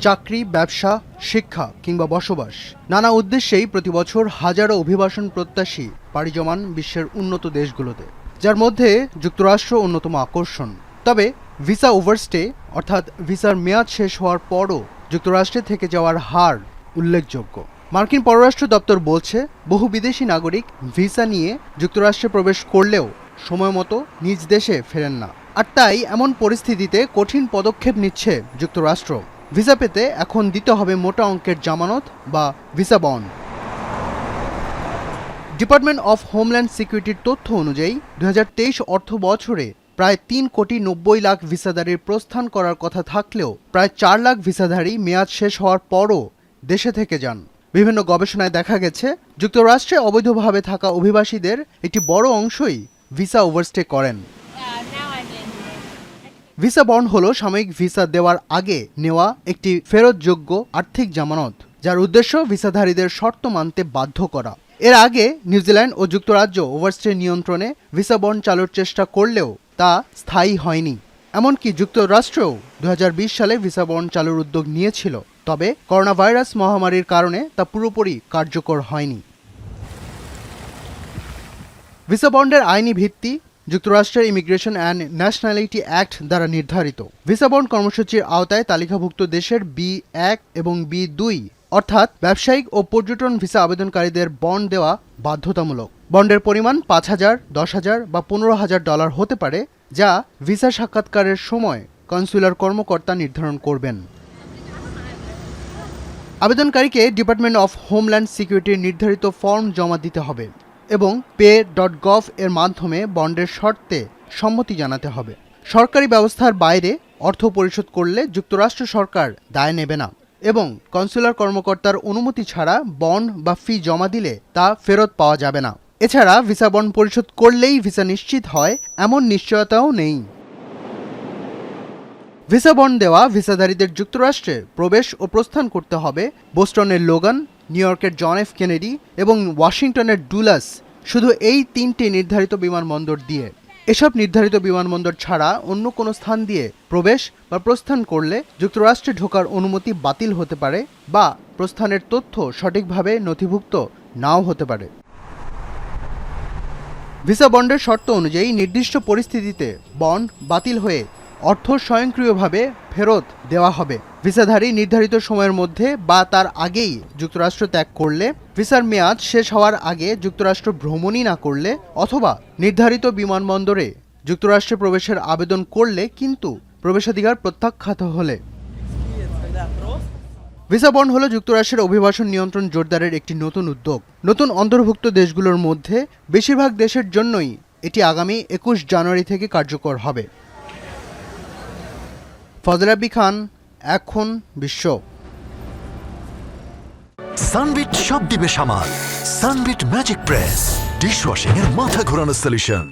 চাকরি, ব্যবসা, শিক্ষা কিংবা বসবাস নানা উদ্দেশ্যেই প্রতিবছর হাজারো অভিবাসন প্রত্যাশী পাড়ি জমান বিশ্বের উন্নত দেশগুলোতে, যার মধ্যে যুক্তরাষ্ট্র অন্যতম আকর্ষণ। তবে ভিসা ওভারস্টে অর্থাৎ ভিসার মেয়াদ শেষ হওয়ার পরও যুক্তরাষ্ট্রে থেকে যাওয়ার হার উল্লেখযোগ্য। মার্কিন পররাষ্ট্র দপ্তর বলছে, বহু বিদেশি নাগরিক ভিসা নিয়ে যুক্তরাষ্ট্রে প্রবেশ করলেও সময়মতো নিজ দেশে ফেরেন না। আর তাই এমন পরিস্থিতিতে কঠিন পদক্ষেপ নিচ্ছে যুক্তরাষ্ট্র। ভিসা পেতে এখন দিতে হবে মোটা অঙ্কের জামানত বা visa bond. Department of homeland সিকিউরিটির তথ্য অনুযায়ী 2023 অর্থ বছরে প্রায় 3,90,00,000 ভিসাধারীর প্রস্থান করার কথা থাকলেও প্রায় 4 লাখ ভিসাধারী মেয়াদ শেষ হওয়ার পরও দেশে থেকে যান। বিভিন্ন গবেষণায় দেখা গেছে, যুক্তরাষ্ট্রে অবৈধভাবে থাকা অভিবাসীদের একটি বড় অংশই ভিসা ওভারস্টে করেন। ভিসা বন্ড হলো সাময়িক ভিসা দেওয়ার আগে নেওয়া একটি ফেরতযোগ্য আর্থিক জামানত, যার উদ্দেশ্য ভিসাধারীদের শর্ত মানতে বাধ্য করা। এর আগে নিউজিল্যান্ড ও যুক্তরাজ্য ওভারস্টে নিয়ন্ত্রণে ভিসা বন্ড চালুর চেষ্টা করলেও তা স্থায়ী হয়নি। এমনকি যুক্তরাষ্ট্রও 2020 সালে ভিসা বন্ড চালুর উদ্যোগ নিয়েছিল, তবে করোনা ভাইরাস মহামারীর কারণে তা পুরোপুরি কার্যকর হয়নি। ভিসা বন্ডের আইনি ভিত্তি যুক্তরাষ্ট্রের ইমিগ্রেশন অ্যান্ড ন্যাশনালিটি অ্যাক্ট দ্বারা নির্ধারিত। ভিসা বন্ড কর্মসূচির আওতায় তালিকাভুক্ত দেশের B1 এবং B2 অর্থাৎ ব্যবসায়িক ও পর্যটন ভিসা আবেদনকারীদের বন্ড দেওয়া বাধ্যতামূলক। বন্ডের পরিমাণ $5,000, $10,000 বা $15,000 হতে পারে, যা ভিসা সাক্ষাৎকারের সময় কনসুলার কর্মকর্তা নির্ধারণ করবেন। আবেদনকারীকে ডিপার্টমেন্ট অফ হোমল্যান্ড সিকিউরিটির নির্ধারিত ফর্ম জমা দিতে হবে এবং pay.gov এর মাধ্যমে বন্ডের শর্তে সম্মতি জানাতে হবে। সরকারি ব্যবস্থার বাইরে অর্থ পরিশোধ করলে যুক্তরাষ্ট্র সরকার দায় নেবে না এবং কনসুলার কর্মকর্তার অনুমতি ছাড়া বন্ড বা ফি জমা দিলে তা ফেরত পাওয়া যাবে না। এছাড়া ভিসা বন্ড পরিশোধ করলেই ভিসা নিশ্চিত হয় এমন নিশ্চয়তাও নেই। ভিসা বন্ড দেওয়া ভিসাধারীদের যুক্তরাষ্ট্রে প্রবেশ ও প্রস্থান করতে হবে বোস্টনের লোগান, নিউ ইয়র্কের জন এফ কেনেডি এবং ওয়াশিংটনের ডুলাস, শুধু এই 3টি নির্ধারিত বিমানবন্দর দিয়ে। এসব নির্ধারিত বিমানবন্দর ছাড়া অন্য কোনো স্থান দিয়ে প্রবেশ বা প্রস্থান করলে যুক্তরাষ্ট্রে ঢোকার অনুমতি বাতিল হতে পারে বা প্রস্থানের তথ্য সঠিকভাবে নথিভুক্ত নাও হতে পারে। ভিসা বন্ডের শর্ত অনুযায়ী নির্দিষ্ট পরিস্থিতিতে বন্ড বাতিল হয়ে অর্থ স্বয়ংক্রিয়ভাবে ফেরত দেওয়া হবে। ভিসাধারী নির্ধারিত সময়ের মধ্যে বা তার আগেই যুক্তরাষ্ট্র ত্যাগ করলে, ভিসার মেয়াদ শেষ হওয়ার আগে যুক্তরাষ্ট্র ভ্রমণই না করলে, অথবা নির্ধারিত বিমানবন্দরে যুক্তরাষ্ট্রে প্রবেশের আবেদন করলে কিন্তু প্রবেশাধিকার প্রত্যাখ্যাত হলে। ভিসা বন্ড হলো যুক্তরাষ্ট্রের অভিবাসন নিয়ন্ত্রণ জোরদারের একটি নতুন উদ্যোগ। নতুন অন্তর্ভুক্ত দেশগুলোর মধ্যে বেশিরভাগ দেশের জন্যই এটি আগামী 21 জানুয়ারি থেকে কার্যকর হবে। ফজল রাব্বি খান, এখন বিশ্ব। সানবিট সব দিবে সামাল। সানবিট ম্যাজিক প্রেস ডিশওয়াশিং এর মাথা ঘোরানো সলিউশন।